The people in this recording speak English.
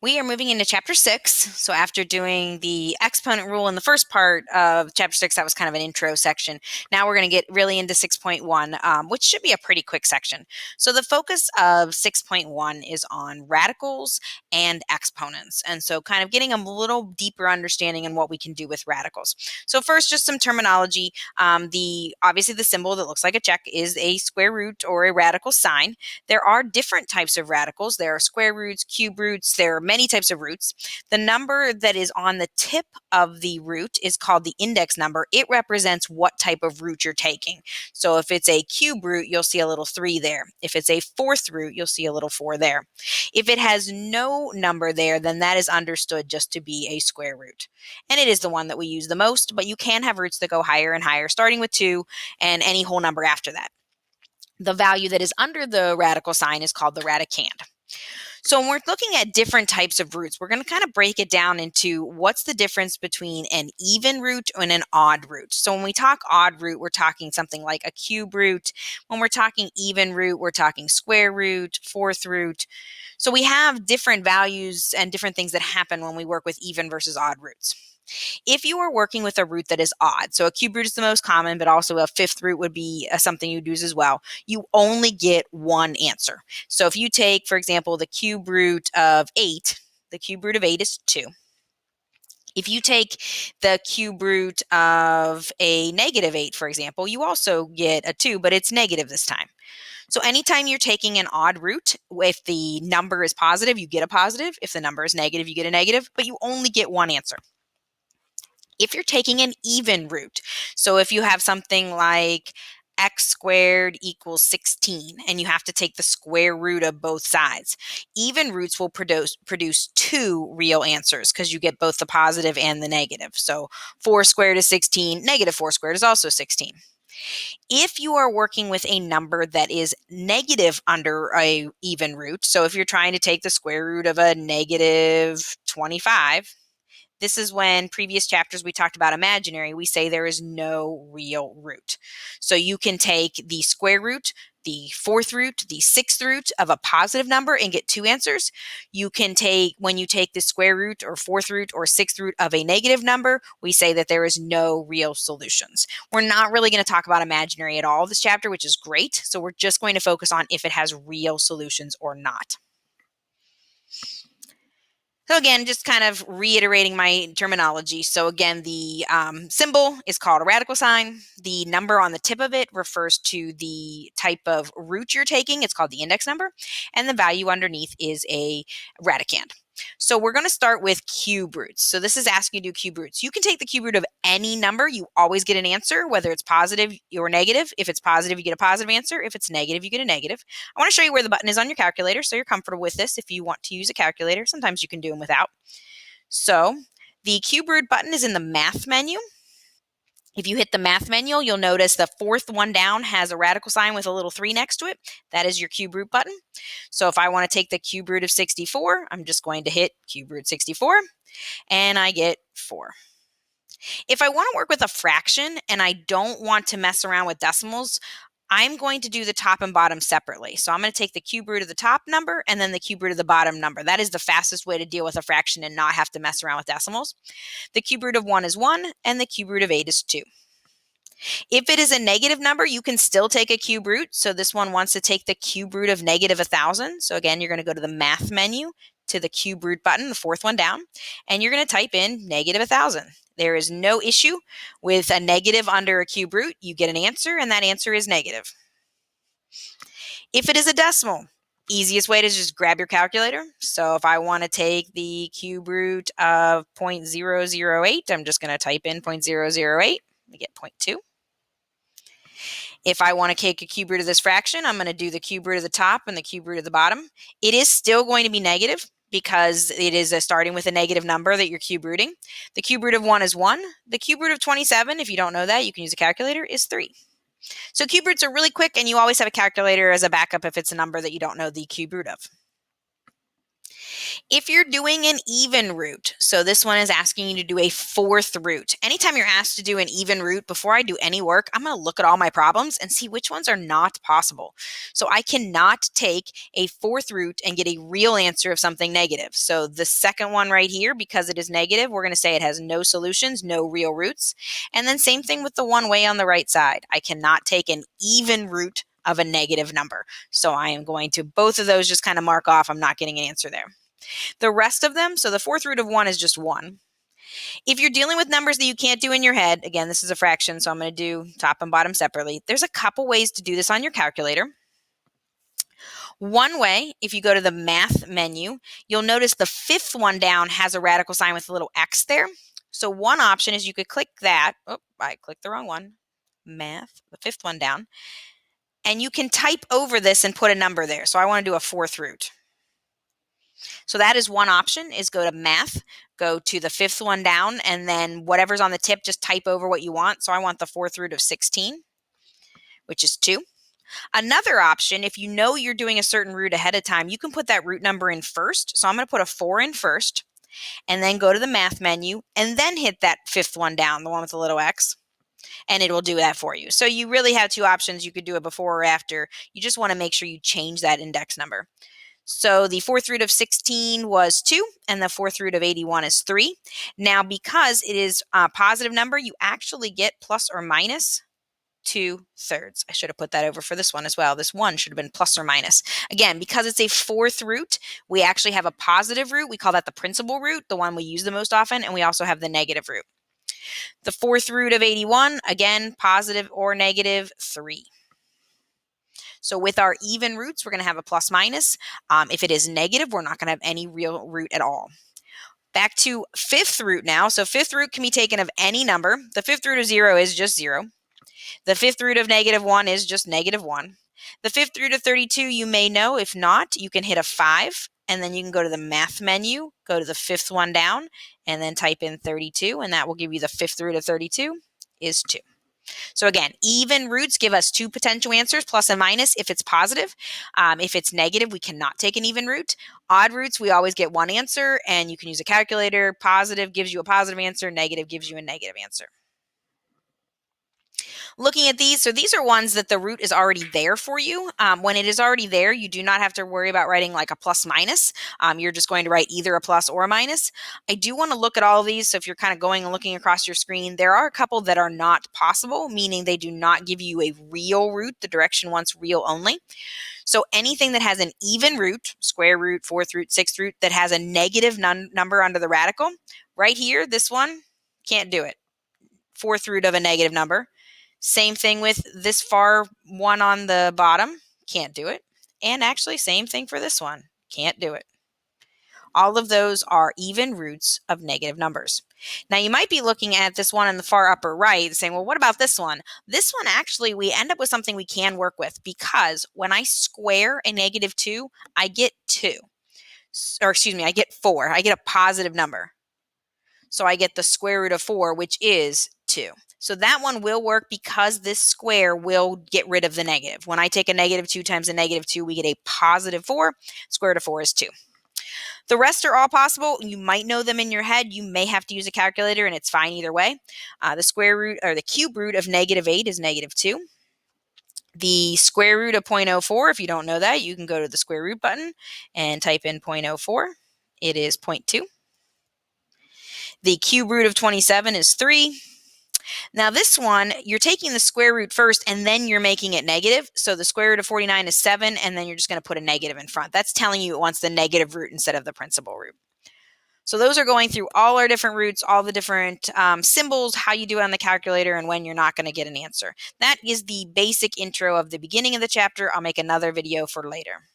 We are moving into chapter 6. So after doing the exponent rule in the first part of chapter 6, that was kind of an intro section. Now we're going to get really into 6.1, which should be a pretty quick section. So the focus of 6.1 is on radicals and exponents. And so kind of getting a little deeper understanding in what we can do with radicals. So first, just some terminology. Obviously the symbol that looks like a check is a square root or a radical sign. There are different types of radicals. There are square roots, cube roots, there are many types of roots. The number that is on the tip of the root is called the index number. It represents what type of root you're taking. So if it's a cube root, you'll see a little 3 there. If it's a fourth root, you'll see a little 4 there. If it has no number there, then that is understood just to be a square root. And it is the one that we use the most, but you can have roots that go higher and higher, starting with 2 and any whole number after that. The value that is under the radical sign is called the radicand. So when we're looking at different types of roots, we're going to kind of break it down into what's the difference between an even root and an odd root. So when we talk odd root, we're talking something like a cube root. When we're talking even root, we're talking square root, fourth root. So we have different values and different things that happen when we work with even versus odd roots. If you are working with a root that is odd, so a cube root is the most common, but also a fifth root would be something you'd use as well, you only get one answer. So if you take, for example, the cube root of 8, the cube root of 8 is 2. If you take the cube root of a negative 8, for example, you also get a 2, but it's negative this time. So anytime you're taking an odd root, if the number is positive, you get a positive. If the number is negative, you get a negative, but you only get one answer. If you're taking an even root, so if you have something like x squared equals 16 and you have to take the square root of both sides, even roots will produce 2 real answers because you get both the positive and the negative. So 4 squared is 16, negative 4 squared is also 16. If you are working with a number that is negative under a even root, so if you're trying to take the square root of a negative 25, this is when previous chapters we talked about imaginary, we say there is no real root. So you can take the square root, the fourth root, the sixth root of a positive number and get 2 answers. You can take, when you take the square root or fourth root or sixth root of a negative number, we say that there is no real solutions. We're not really going to talk about imaginary at all this chapter, which is great. So we're just going to focus on if it has real solutions or not. So again, just kind of reiterating my terminology. So again, the symbol is called a radical sign. The number on the tip of it refers to the type of root you're taking. It's called the index number. And the value underneath is a radicand. So we're going to start with cube roots. So this is asking you to do cube roots. You can take the cube root of any number. You always get an answer, whether it's positive or negative. If it's positive, you get a positive answer. If it's negative, you get a negative. I want to show you where the button is on your calculator so you're comfortable with this. If you want to use a calculator, sometimes you can do them without. So the cube root button is in the math menu. If you hit the math menu, you'll notice the fourth one down has a radical sign with a little 3 next to it. That is your cube root button. So if I want to take the cube root of 64, I'm just going to hit cube root 64 and I get 4. If I want to work with a fraction and I don't want to mess around with decimals, I'm going to do the top and bottom separately. So I'm going to take the cube root of the top number and then the cube root of the bottom number. That is the fastest way to deal with a fraction and not have to mess around with decimals. The cube root of 1 is 1 and the cube root of 8 is 2. If it is a negative number, you can still take a cube root. So this one wants to take the cube root of negative 1,000. So again, you're going to go to the math menu to the cube root button, the fourth one down, and you're going to type in negative 1,000. There is no issue with a negative under a cube root. You get an answer, and that answer is negative. If it is a decimal, easiest way to just grab your calculator. So if I want to take the cube root of 0.008, I'm just going to type in 0.008. I get 0.2. If I want to take a cube root of this fraction, I'm going to do the cube root of the top and the cube root of the bottom. It is still going to be negative because it is starting with a negative number that you're cube rooting. The cube root of 1 is 1. The cube root of 27, if you don't know that, you can use a calculator, is 3. So cube roots are really quick, and you always have a calculator as a backup if it's a number that you don't know the cube root of. If you're doing an even root, so this one is asking you to do a fourth root. Anytime you're asked to do an even root, before I do any work, I'm going to look at all my problems and see which ones are not possible. So I cannot take a fourth root and get a real answer of something negative. So the second one right here, because it is negative, we're going to say it has no solutions, no real roots. And then same thing with the one way on the right side. I cannot take an even root of a negative number. So I am going to both of those just kind of mark off. I'm not getting an answer there. The rest of them, so the fourth root of 1 is just 1. If you're dealing with numbers that you can't do in your head, again, this is a fraction, so I'm going to do top and bottom separately. There's a couple ways to do this on your calculator. One way, if you go to the math menu, you'll notice the fifth one down has a radical sign with a little X there. So one option is you could click that. Oh, I clicked the wrong one. Math, the fifth one down. And you can type over this and put a number there. So I want to do a fourth root. So that is one option, is go to math, go to the fifth one down, and then whatever's on the tip, just type over what you want. So I want the fourth root of 16, which is 2. Another option, if you know you're doing a certain root ahead of time, you can put that root number in first. So I'm going to put a 4 in first, and then go to the math menu, and then hit that fifth one down, the one with the little X, and it will do that for you. So you really have two options. You could do it before or after. You just want to make sure you change that index number. So the fourth root of 16 was 2, and the fourth root of 81 is 3. Now, because it is a positive number, you actually get plus or minus 2/3. I should have put that over for this one as well. This one should have been plus or minus. Again, because it's a fourth root, we actually have a positive root. We call that the principal root, the one we use the most often, and we also have the negative root. The fourth root of 81, again, positive or negative 3. So with our even roots, we're going to have a plus minus. If it is negative, we're not going to have any real root at all. Back to fifth root now. So fifth root can be taken of any number. The fifth root of 0 is just 0. The fifth root of -1 is just -1. The fifth root of 32, you may know. If not, you can hit a 5, and then you can go to the math menu, go to the fifth one down, and then type in 32, and that will give you the fifth root of 32 is 2. So again, even roots give us two potential answers, plus and minus if it's positive. If it's negative, we cannot take an even root. Odd roots, we always get one answer, and you can use a calculator. Positive gives you a positive answer. Negative gives you a negative answer. Looking at these, so these are ones that the root is already there for you. When it is already there, you do not have to worry about writing like a plus minus. You're just going to write either a plus or a minus. I do want to look at all of these. So if you're kind of going and looking across your screen, there are a couple that are not possible, meaning they do not give you a real root. The direction wants real only. So anything that has an even root, square root, fourth root, sixth root, that has a negative number under the radical, right here, this one, can't do it. Fourth root of a negative number. Same thing with this far one on the bottom, can't do it. And actually, same thing for this one, can't do it. All of those are even roots of negative numbers. Now, you might be looking at this one in the far upper right saying, well, what about this one? This one, actually, we end up with something we can work with, because when I square a -2, I get 2. Or excuse me, I get 4. I get a positive number. So I get the square root of 4, which is 2. So that one will work because this square will get rid of the negative. When I take a -2 times a -2, we get a positive 4. Square root of 4 is 2. The rest are all possible. You might know them in your head. You may have to use a calculator, and it's fine either way. The square root, or the cube root of -8 is -2. The square root of 0.04, if you don't know that, you can go to the square root button and type in 0.04. It is 0.2. The cube root of 27 is 3. Now this one, you're taking the square root first, and then you're making it negative. So the square root of 49 is 7, and then you're just going to put a negative in front. That's telling you it wants the negative root instead of the principal root. So those are going through all our different roots, all the different symbols, how you do it on the calculator, and when you're not going to get an answer. That is the basic intro of the beginning of the chapter. I'll make another video for later.